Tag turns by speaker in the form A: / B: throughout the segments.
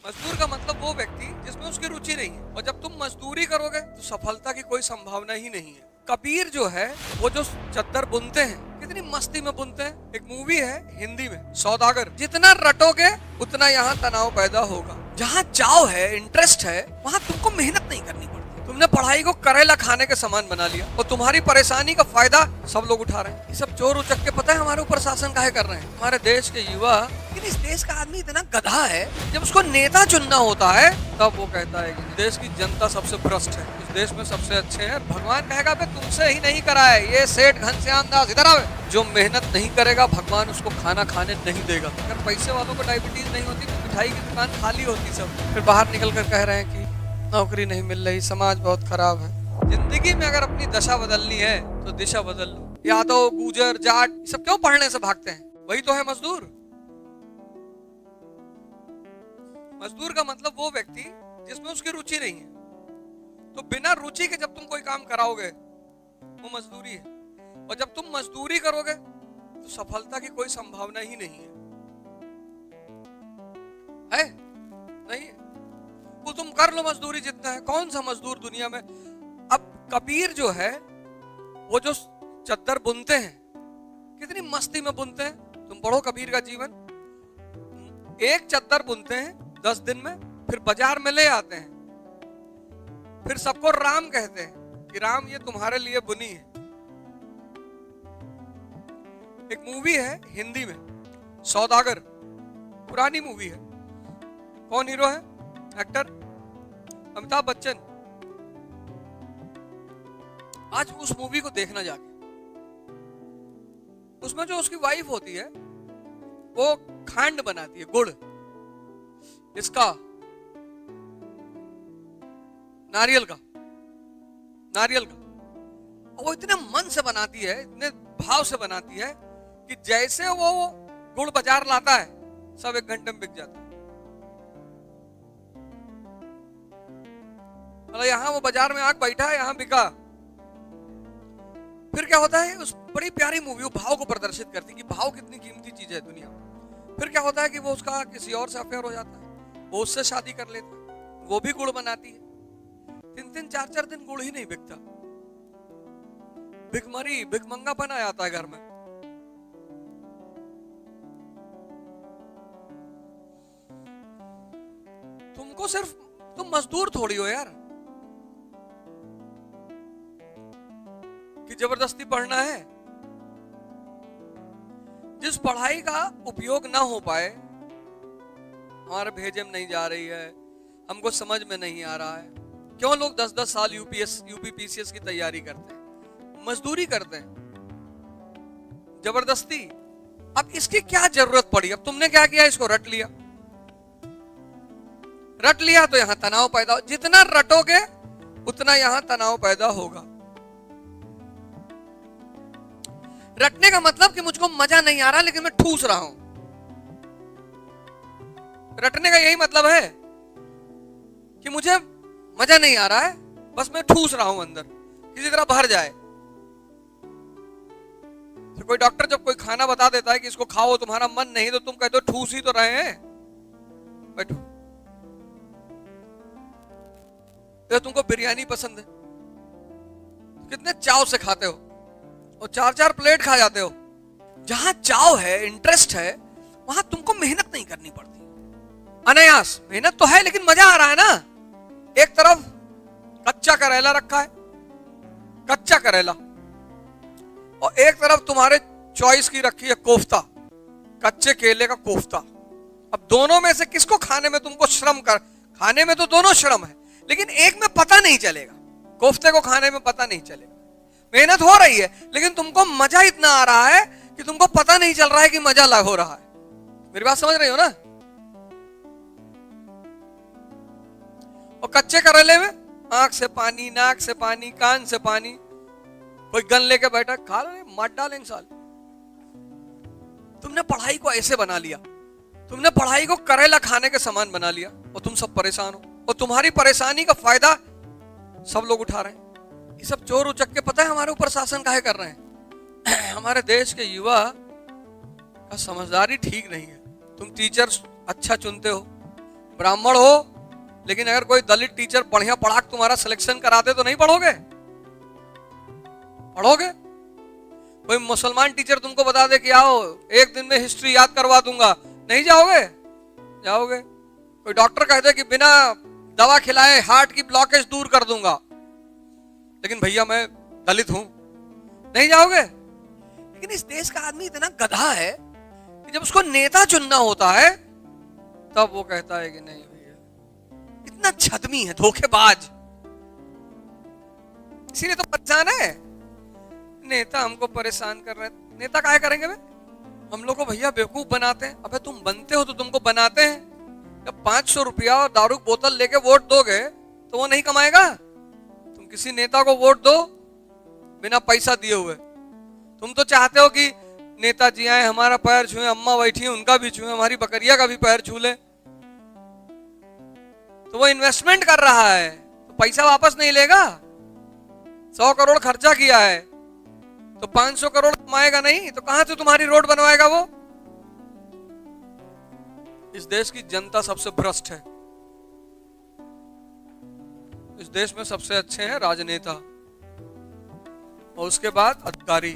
A: मजदूर का मतलब वो व्यक्ति जिसमें उसकी रुचि नहीं है, और जब तुम मजदूरी करोगे तो सफलता की कोई संभावना ही नहीं है। कबीर जो है वो जो चद्दर बुनते हैं, कितनी मस्ती में बुनते हैं। एक मूवी है हिंदी में, सौदागर। जितना रटोगे उतना यहाँ तनाव पैदा होगा। जहाँ चाव है, इंटरेस्ट है, वहाँ तुमको मेहनत नहीं करनी पड़ती। तुमने पढ़ाई को करेला खाने के समान बना लिया और तुम्हारी परेशानी का फायदा सब लोग उठा रहे हैं। ये सब चोर उचक के पता है हमारे ऊपर शासन काहे कर रहे हैं? हमारे देश के युवा। लेकिन इस देश का आदमी इतना गधा है, जब उसको नेता चुनना होता है तब वो कहता है कि देश की जनता सबसे भ्रष्ट है, इस देश में सबसे अच्छे हैं। भगवान कहेगा बे तुमसे ही नहीं करा है, ये सेठ घनश्याम दास इधर आवे। जो मेहनत नहीं करेगा भगवान उसको खाना खाने नहीं देगा। अगर पैसे वालों को डायबिटीज नहीं होती तो मिठाई की दुकान खाली होती सब। फिर बाहर निकल कर कह रहे हैं कि नौकरी नहीं मिल रही, समाज बहुत खराब है। जिंदगी में अगर अपनी दशा बदलनी है तो दिशा बदल लो। यादव, गुजर, जाट, सब क्यों पढ़ने से भागते हैं? वही तो है मजदूर। मजदूर का मतलब वो व्यक्ति जिसमें उसकी रुचि नहीं है। तो बिना रुचि के जब तुम कोई काम कराओगे वो मजदूरी है, और जब तुम मजदूरी करोगे तो सफलता की कोई संभावना ही नहीं है नहीं। वो तुम कर लो मजदूरी जितना है। कौन सा मजदूर दुनिया में? अब कबीर जो है वो जो चद्दर बुनते हैं, कितनी मस्ती में बुनते हैं। तुम पढ़ो कबीर का जीवन। एक चद्दर बुनते हैं 10 दिन में, फिर बाजार में ले आते हैं, फिर सबको राम कहते हैं कि राम ये तुम्हारे लिए बुनी है। एक मूवी है हिंदी में, सौदागर। पुरानी मूवी है। कौन हीरो है? एक्टर अमिताभ बच्चन। आज उस मूवी को देखना जाके, उसमें जो उसकी वाइफ होती है वो खांड बनाती है, गुड़, इसका नारियल का। और वो इतने मन से बनाती है, इतने भाव से बनाती है कि जैसे वो गुड़ बाजार लाता है सब 1 घंटे में बिक जाता है। मतलब यहाँ वो बाजार में आके बैठा है, यहाँ बिका। फिर क्या होता है? उस बड़ी प्यारी मूवी वो भाव को प्रदर्शित करती है कि भाव कितनी कीमती चीज है दुनिया में। फिर क्या होता है कि वो उसका किसी और से अफेयर हो जाता है, वो उससे शादी कर लेता है, वो भी गुड़ बनाती है। 3-3, 4-4 दिन गुड़ ही नहीं बिकता। भिखमरी, भिखमंगा बना जाता है घर में। तुमको सिर्फ, तुम मजदूर थोड़ी हो यार कि जबरदस्ती पढ़ना है। जिस पढ़ाई का उपयोग ना हो पाए, हमारे भेजे में नहीं जा रही है, हमको समझ में नहीं आ रहा है, क्यों लोग 10-10 साल यूपीपीसीएस की तैयारी करते हैं, मजदूरी करते हैं जबरदस्ती। अब इसकी क्या जरूरत पड़ी? अब तुमने क्या किया? इसको रट लिया तो यहां तनाव पैदा हो। जितना रटोगे उतना यहां तनाव पैदा होगा। रटने का मतलब कि मुझको मजा नहीं आ रहा लेकिन मैं ठूस रहा हूं। रटने का यही मतलब है कि मुझे मजा नहीं आ रहा है, बस मैं ठूस रहा हूं अंदर, किसी तरह भर जाए। तो कोई डॉक्टर जब कोई खाना बता देता है कि इसको खाओ, तुम्हारा मन नहीं, तो तुम कहते हो ठूस ही तो रहे हैं, बैठो। तो तुमको बिरयानी पसंद है, कितने चाव से खाते हो और 4-4 प्लेट खा जाते हो। जहां चाव है, इंटरेस्ट है, वहां तुमको मेहनत नहीं करनी पड़ती। अनायास मेहनत तो है लेकिन मजा आ रहा है ना। एक तरफ कच्चा करेला रखा है, कच्चा करेला, और एक तरफ तुम्हारे चॉइस की रखी है कोफ्ता, कच्चे केले का कोफ्ता। अब दोनों में से किसको खाने में तुमको खाने में तो दोनों श्रम है, लेकिन एक में पता नहीं चलेगा। कोफ्ते को खाने में पता नहीं चलेगा। मेहनत हो रही है लेकिन तुमको मजा इतना आ रहा है कि तुमको पता नहीं चल रहा है कि मजा लाग हो रहा है। मेरी बात समझ रही हो ना? और कच्चे करेले में आंख से पानी, नाक से पानी, कान से पानी। कोई गन लेके बैठा, खा ले, मत डालेंगे साल। तुमने पढ़ाई को ऐसे बना लिया, तुमने पढ़ाई को करेला खाने के समान बना लिया, और तुम सब परेशान हो, और तुम्हारी परेशानी का फायदा सब लोग उठा रहे हैं। ये सब चोर उचक के पता है हमारे ऊपर शासन काहे कर रहे हैं? हमारे देश के युवा का समझदारी ठीक नहीं है। तुम टीचर अच्छा चुनते हो, ब्राह्मण हो, लेकिन अगर कोई दलित टीचर बढ़िया पढ़ा के तुम्हारा सिलेक्शन करा दे तो नहीं पढ़ोगे? पढ़ोगे? कोई मुसलमान टीचर तुमको बता दे कि आओ एक दिन में हिस्ट्री याद करवा दूंगा, नहीं जाओगे? जाओगे? कोई डॉक्टर कह दे कि बिना दवा खिलाए हार्ट की ब्लॉकेज दूर कर दूंगा, लेकिन भैया मैं दलित हूं, नहीं जाओगे? लेकिन इस देश का आदमी इतना गधा है कि जब उसको नेता चुनना होता है तब वो कहता है कि नहीं भैया, इतना छदमी है, धोखेबाज, इसीलिए तो परेशान है। नेता हमको परेशान कर रहे हैं। नेता काहे करेंगे बे? हम लोग को भैया बेवकूफ बनाते हैं। अबे तुम बनते हो तो तुमको बनाते हैं। जब 500 रुपया और दारू की बोतल लेके वोट दोगे तो वो नहीं कमाएगा। तुम किसी नेता को वोट दो बिना पैसा दिए हुए। तुम तो चाहते हो कि नेताजी आए, हमारा पैर छुए, अम्मा बैठी है उनका भी छुए, हमारी बकरिया का भी पैर छू ले। तो वो इन्वेस्टमेंट कर रहा है तो पैसा वापस नहीं लेगा। 100 करोड़ खर्चा किया है तो 500 करोड़ कमाएगा नहीं, तो कहां से तुम्हारी रोड बनवाएगा वो? इस देश की जनता सबसे भ्रष्ट है। इस देश में सबसे अच्छे हैं राजनेता और उसके बाद अधिकारी।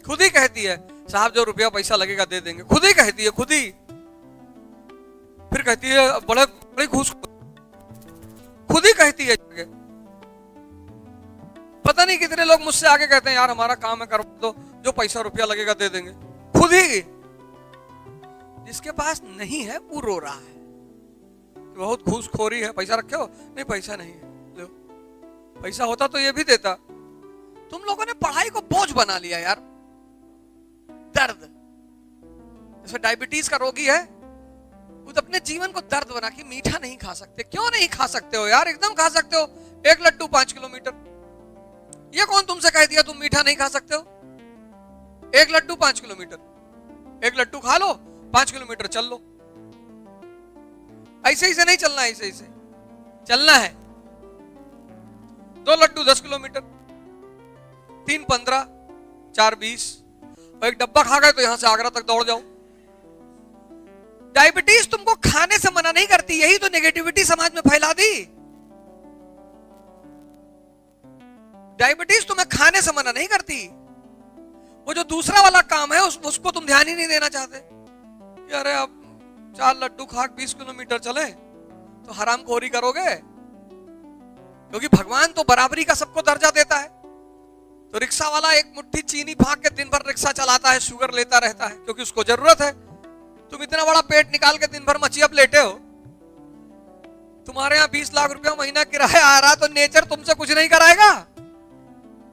A: खुद ही कहती है साहब जो रुपया पैसा लगेगा दे देंगे, खुद ही कहती है, खुद ही। फिर कहती है बड़े बड़े घूस, खुद ही कहती है। पता नहीं कितने लोग मुझसे आके कहते हैं यार हमारा काम है कर दो, जो पैसा रुपया लगेगा दे देंगे, खुद ही। जिसके पास नहीं है वो रो रहा है बहुत घूसखोरी है। पैसा रखे हो? नहीं पैसा नहीं है, लो। पैसा होता तो ये भी देता। तुम लोगों ने पढ़ाई को बोझ बना लिया यार। दर्द, जैसे डायबिटीज का रोगी है वो तो अपने जीवन को दर्द बना के मीठा नहीं खा सकते। क्यों नहीं खा सकते हो यार? एकदम खा सकते हो। एक लड्डू 5 किलोमीटर। ये कौन तुमसे कह दिया तुम मीठा नहीं खा सकते हो? एक लड्डू 5 किलोमीटर, एक लड्डू खा लो 5 किलोमीटर चल लो। ऐसे ही से नहीं चलना, ऐसे ही से चलना है। 2 लड्डू 10 किलोमीटर, 3 15, 4 20, और एक डब्बा खा गए तो यहां से आगरा तक दौड़ जाओ। डायबिटीज तुमको खाने से मना नहीं करती, यही तो नेगेटिविटी समाज में फैला दी। डायबिटीज तुम्हें खाने से मना नहीं करती, वो जो दूसरा वाला काम है उसको तुम ध्यान ही नहीं देना चाहते। अरे अब 4 लड्डू खा 20 किलोमीटर चले तो हरामखोरी करोगे? क्योंकि भगवान तो बराबरी का सबको दर्जा देता है। तो रिक्शा वाला एक मुट्ठी चीनी भाग के दिन भर रिक्शा चलाता है, शुगर लेता रहता है क्योंकि उसको जरूरत है। तुम इतना बड़ा पेट निकाल के दिन भर मचिया लेटे हो। तुम्हारे यहाँ 20 लाख रुपया महीना किराया आ रहा तो नेचर तुमसे कुछ नहीं कराएगा?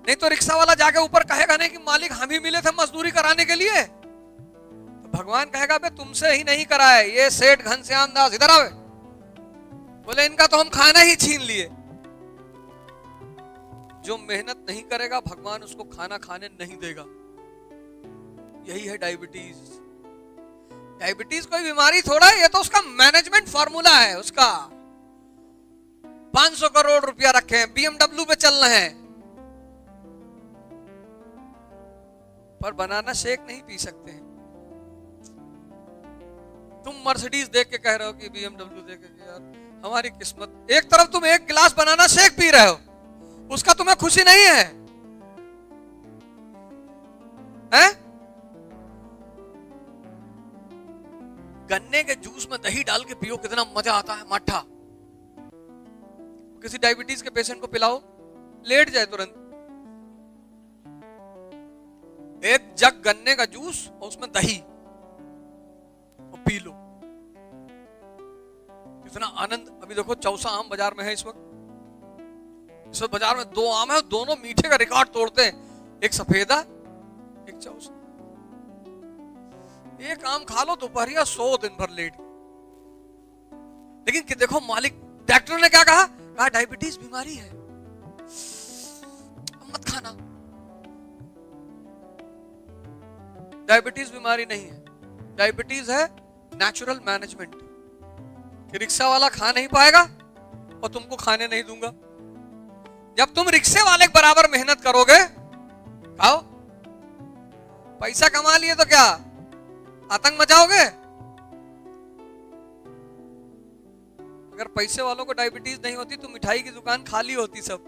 A: नहीं तो रिक्शा वाला जाके ऊपर कहेगा नहीं कि मालिक हम ही मिले थे मजदूरी कराने के लिए। तो भगवान कहेगा बे तुमसे ही नहीं कराए, ये सेठ घनश्याम दास इधर आवे, बोले इनका तो हम खाना ही छीन लिए। जो मेहनत नहीं करेगा भगवान उसको खाना खाने नहीं देगा। यही है डायबिटीज। डायबिटीज कोई बीमारी थोड़ा है, ये तो उसका मैनेजमेंट फॉर्मूला है। उसका 500 करोड़ रुपया रखे हैं, BMW पे चलना है, पर बनाना शेक नहीं पी सकते हैं। तुम मर्सिडीज देख के कह रहे हो कि BMW देख के यार हमारी किस्मत। एक तरफ तुम एक गिलास बनाना शेक पी रहे हो, उसका तुम्हें खुशी नहीं है, हैं? गन्ने के जूस में दही डाल के पियो, कितना मजा आता है, मट्ठा। किसी डायबिटीज के पेशेंट को पिलाओ, लेट जाए तुरंत। एक जग गन्ने का जूस और उसमें दही और पी लो, कितना आनंद। अभी देखो चौसा आम बाजार में है इस वक्त। इस वक्त बाजार में 2 आम है, दोनों मीठे का रिकॉर्ड तोड़ते हैं। एक सफेदा, एक चौसा। एक आम खा लो दोपहरिया, 100 दिन भर लेट। लेकिन कि देखो मालिक, डॉक्टर ने क्या कहा? कहा डायबिटीज बीमारी है, मत खाना। डायबिटीज बीमारी नहीं है, डायबिटीज है नेचुरल मैनेजमेंट। कि रिक्शा वाला खा नहीं पाएगा और तुमको खाने नहीं दूंगा। जब तुम रिक्शे वाले के बराबर मेहनत करोगे, खाओ, पैसा कमा लिए तो क्या आतंक मचाओगे? अगर पैसे वालों को डायबिटीज नहीं होती तो मिठाई की दुकान खाली होती सब,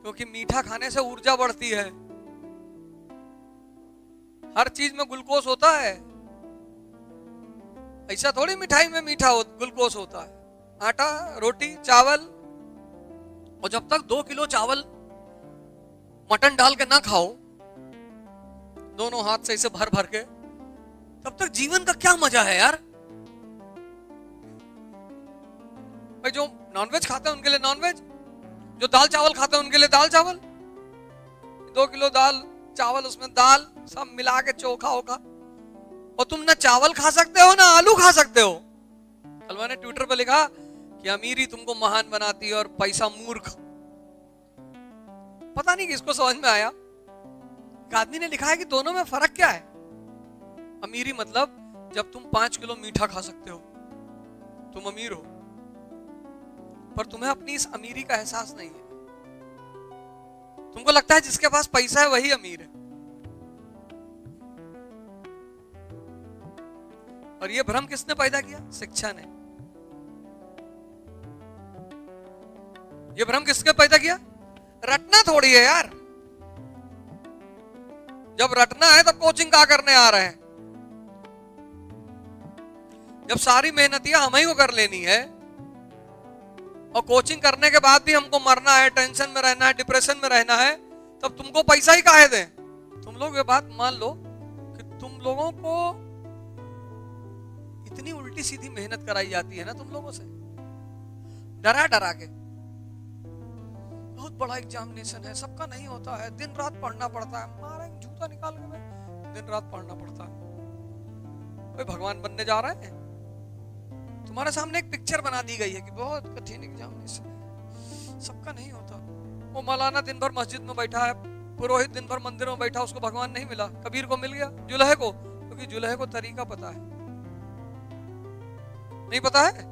A: क्योंकि मीठा खाने से ऊर्जा बढ़ती है। हर चीज में ग्लूकोज होता है, ऐसा थोड़ी मिठाई में ग्लूकोज होता है। आटा, रोटी, चावल, और जब तक 2 किलो चावल मटन डाल के ना खाओ दोनों हाथ से इसे भर भर के, तब तक जीवन का क्या मजा है यार। भाई जो नॉनवेज खाते हैं उनके लिए नॉनवेज, जो दाल चावल खाते हैं उनके लिए दाल चावल, 2 किलो दाल चावल, उसमें दाल सब मिला के चोखा होगा। और तुम ना चावल खा सकते हो ना आलू खा सकते हो। कल मैंने ट्विटर पर लिखा कि अमीरी तुमको महान बनाती है और पैसा मूर्ख। पता नहीं किसको समझ में आया। एक आदमी ने लिखा है कि दोनों में फर्क क्या है। अमीरी मतलब जब तुम 5 किलो मीठा खा सकते हो तुम अमीर हो, पर तुम्हें अपनी इस अमीरी का एहसास नहीं है। तुमको लगता है जिसके पास पैसा है वही अमीर है, और ये भ्रम किसने पैदा किया? शिक्षा ने। ये भ्रम किसने पैदा किया? रटना थोड़ी है यार। जब रटना है तब कोचिंग क्या करने आ रहे हैं? जब सारी मेहनतियां हम ही को कर लेनी है और कोचिंग करने के बाद भी हमको मरना है, टेंशन में रहना है, डिप्रेशन में रहना है, तब तुमको पैसा ही काहे दें? तुम लोग ये बात मान लो कि तुम लोगों को इतनी उल्टी सीधी मेहनत कराई जाती है ना तुम लोगों से, डरा डरा के। बहुत बड़ा एग्जामिनेशन है, सबका नहीं होता है, दिन रात पढ़ना पड़ता है, मारा जूता निकाल के मैं दिन रात पढ़ना पड़ता है। कोई भगवान बनने जा रहे हैं? तुम्हारे सामने एक पिक्चर बना दी गई है कि बहुत कठिन एग्जामिनेशन है, सबका नहीं होता। वो मौलाना दिन भर मस्जिद में बैठा है, पुरोहित दिन भर मंदिर में बैठा, उसको भगवान नहीं मिला। कबीर को मिल गया, जुलहे को, क्योंकि जुलहे को तरीका पता है। नहीं पता है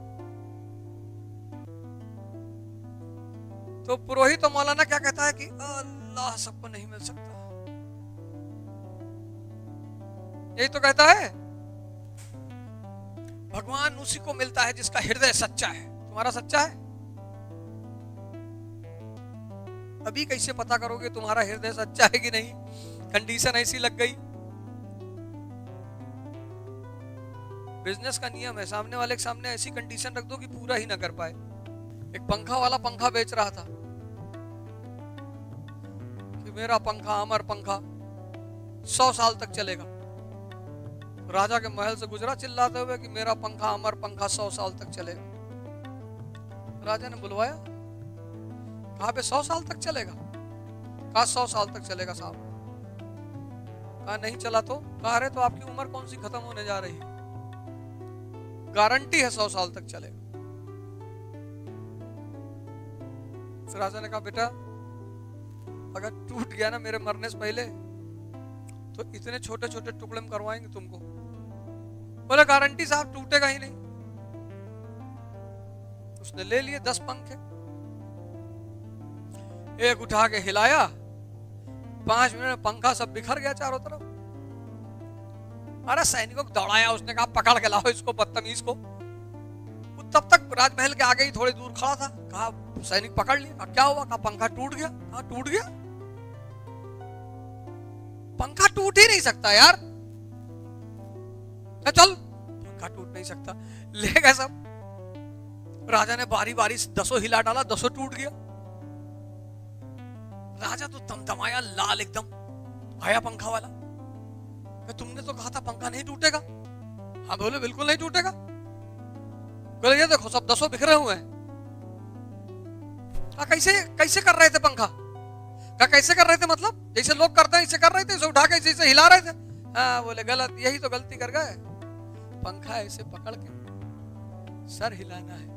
A: तो पुरोहित और मौलाना क्या कहता है कि अल्लाह सबको नहीं मिल सकता, यही तो कहता है। भगवान उसी को मिलता है जिसका हृदय सच्चा है। तुम्हारा सच्चा है? अभी कैसे पता करोगे तुम्हारा हृदय सच्चा है कि नहीं? कंडीशन ऐसी लग गई। बिजनेस का नियम है, सामने वाले के सामने ऐसी कंडीशन रख दो कि पूरा ही ना कर पाए। एक पंखा वाला पंखा बेच रहा था कि मेरा पंखा अमर पंखा 100 साल तक चलेगा। राजा के महल से गुजरा चिल्लाते हुए कि मेरा पंखा अमर पंखा 100 साल तक चलेगा। राजा ने बुलवाया, कहा पे 100 साल तक चलेगा? कहा 100 साल तक चलेगा साहब। कहा नहीं चला तो? कहा अरे तो आपकी उम्र कौन सी खत्म होने जा रही है, गारंटी है 100 साल तक चलेगा। राजा ने कहा बेटा अगर टूट गया ना मेरे मरने से पहले तो इतने छोटे छोटे टुकड़े में करवाएंगे तुमको। बोला गारंटी साहब टूटेगा ही नहीं। उसने ले लिए 10 पंखे, एक उठा के हिलाया, 5 मिनट में पंखा सब बिखर गया चारों तरफ। अरे सैनिकों को दौड़ाया, उसने कहा पकड़ के लाओ इसको, बदतमीज को। तब तक राजमहल के आगे ही थोड़ी दूर खड़ा था। कहा सैनिक पकड़ लिया। क्या हुआ? कहा पंखा टूट गया। कहा टूट गया? पंखा टूट ही नहीं सकता यार। चल पंखा टूट नहीं सकता, ले गए सब। राजा ने बारी बारी से 10 हिला डाला, 10 टूट गया। राजा तो तमतमाया, लाल एकदम। आया पंखा वाला, तुमने तो कहा था पंखा नहीं टूटेगा। हाँ बोले बिल्कुल नहीं टूटेगा। बोले ये देखो सब 10 बिखरे हुए हैं। कैसे कैसे कर रहे थे पंखा? क्या कैसे कर रहे थे? मतलब जैसे लोग करते हैं ऐसे कर रहे थे, इसे उठा के जैसे हिला रहे थे। हाँ बोले गलत, यही तो गलती कर गए। पंखा ऐसे पकड़ के सर हिलाना है,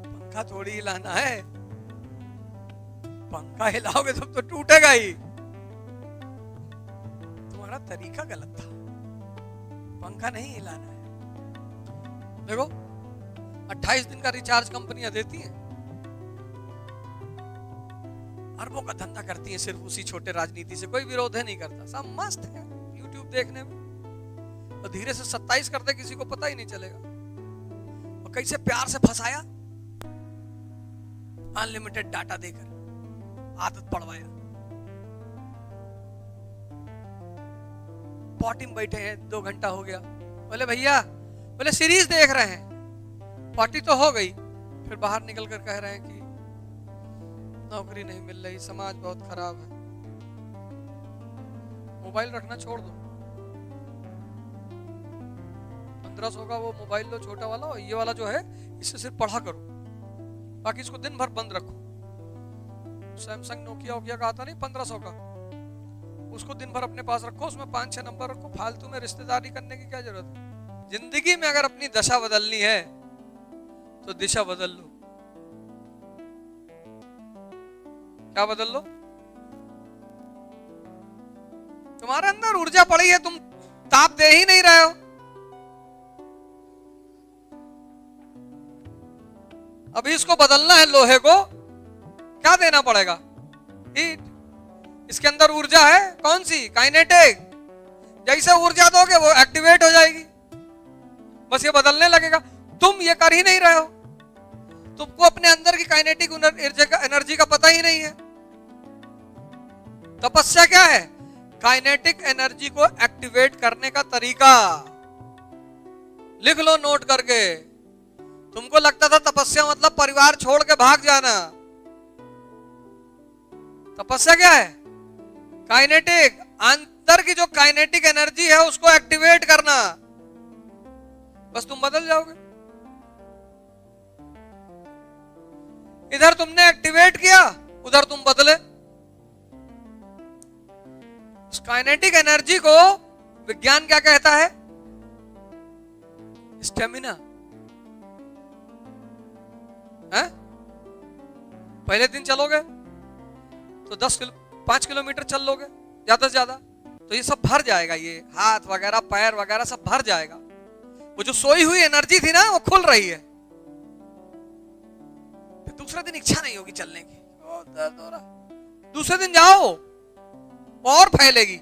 A: पंखा थोड़ी हिलाना है। पंखा हिलाओगे तो टूटेगा ही। तुम्हारा तरीका गलत था, पंखा नहीं हिलाना है। देखो 28 दिन का रिचार्ज कंपनियां देती हैं, अरबों का धंधा करती हैं सिर्फ उसी छोटे राजनीति से। कोई विरोध है नहीं करता, सब मस्त है YouTube देखने में। और धीरे से 27 करते किसी को पता ही नहीं चलेगा। और कैसे प्यार से फंसाया, अनलिमिटेड डाटा देकर आदत पड़वाया। पॉटी में बैठे हैं, 2 घंटा हो गया, बोले भैया, बोले सीरीज देख रहे हैं। पॉटी तो हो गई, फिर बाहर निकल कर कह रहे हैं कि नौकरी नहीं मिल रही, समाज बहुत खराब है। मोबाइल रखना छोड़ दो, 1500 का वो मोबाइल लो छोटा वाला, और ये वाला जो है इससे सिर्फ पढ़ा करो, बाकी इसको दिन भर बंद रखो। सैमसंग नोकिया वोकिया का आता नहीं 1500 का, उसको दिन भर अपने पास रखो, उसमें 5-6 नंबर रखो। फालतू में रिश्तेदारी करने की क्या जरूरत है। जिंदगी में अगर अपनी दशा बदलनी है तो दिशा बदल लो। क्या बदल लो? तुम्हारे अंदर ऊर्जा पड़ी है, तुम ताप दे ही नहीं रहे हो। अभी इसको बदलना है, लोहे को क्या देना पड़ेगा? हीट। इसके अंदर ऊर्जा है, कौन सी? काइनेटिक। जैसे ऊर्जा दोगे वो एक्टिवेट हो जाएगी, बस ये बदलने लगेगा। तुम ये कर ही नहीं रहे हो, तुमको अपने अंदर की काइनेटिक एनर्जी का पता ही नहीं है। तपस्या क्या है? काइनेटिक एनर्जी को एक्टिवेट करने का तरीका लिख लो नोट करके। तुमको लगता था तपस्या मतलब परिवार छोड़ के भाग जाना। तपस्या क्या है? काइनेटिक, अंदर की जो काइनेटिक एनर्जी है उसको एक्टिवेट करना। बस तुम बदल जाओगे। इधर तुमने एक्टिवेट किया, उधर तुम बदले। उस काइनेटिक एनर्जी को विज्ञान क्या कहता है? स्टेमिना है? पहले दिन चलोगे तो 5 किलोमीटर चल लोगे ज्यादा से ज्यादा, तो ये सब भर जाएगा, ये हाथ वगैरह पैर वगैरह सब भर जाएगा। वो जो सोई हुई एनर्जी थी ना वो खुल रही है। फिर दूसरे दिन इच्छा नहीं होगी चलने की, ओ दर्द हो रहा। दूसरे दिन जाओ और फैलेगी।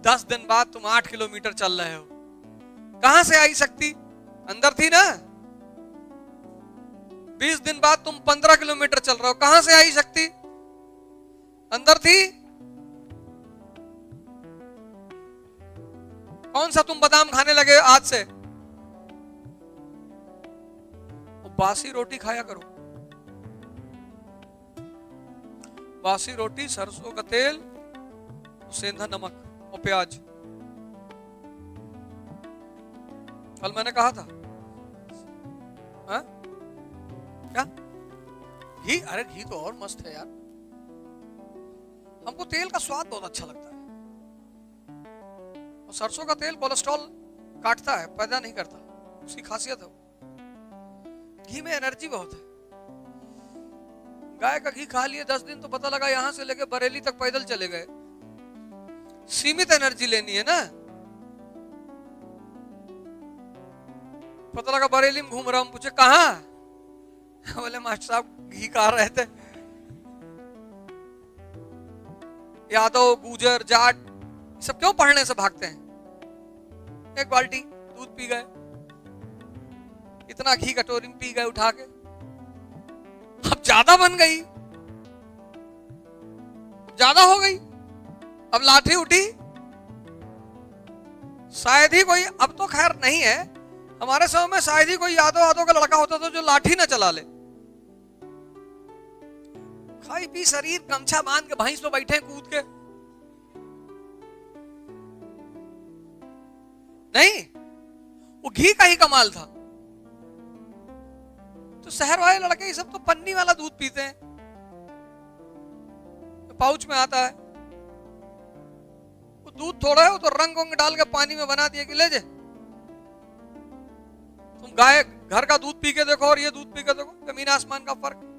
A: 10 दिन बाद तुम 8 किलोमीटर चल रहे हो। कहां से आई शक्ति? अंदर थी ना। 20 दिन बाद तुम 15 किलोमीटर चल रहे हो। कहां से आई शक्ति? अंदर थी। कौन सा तुम बादाम खाने लगे आज से? वो बासी रोटी खाया करो। बासी रोटी, सरसों का तेल, सेंधा नमक और प्याज। कल मैंने कहा था हा? क्या घी? अरे घी तो और मस्त है यार। हमको तेल का स्वाद बहुत अच्छा लगता है। और सरसों का तेल कोलेस्ट्रॉल काटता है, पैदा नहीं करता, उसकी खासियत है। घी में एनर्जी बहुत है। गाय का घी खा लिए 10 दिन तो पता लगा यहां से लेके बरेली तक पैदल चले गए। सीमित एनर्जी लेनी है ना। पता लगा बरेली में घूम रहा हूं, पूछे कहां? बोले मास्टर साहब घी खा रहे थे। यादव, गुजर, जाट सब क्यों पढ़ने से भागते हैं? 1 बाल्टी दूध पी गए, इतना घी कटोरी में पी गए उठा के। अब ज्यादा बन गई, ज्यादा हो गई, अब लाठी उठी। शायद ही कोई, अब तो खैर नहीं है, हमारे समय में शायद ही कोई यादव का लड़का होता था जो लाठी ना चला ले। खाई पी शरीर गमछा बांध के भैंस पे बैठे कूद के। नहीं, वो घी का ही कमाल था। तो शहर वाले लड़के ये सब तो पन्नी वाला दूध पीते हैं, तो पाउच में आता है। वो दूध थोड़ा है, वो तो रंग वंग डाल के पानी में बना दिया कि ले जे। तुम गाय घर का दूध पी के देखो और ये दूध पी के देखो, जमीन आसमान का फर्क।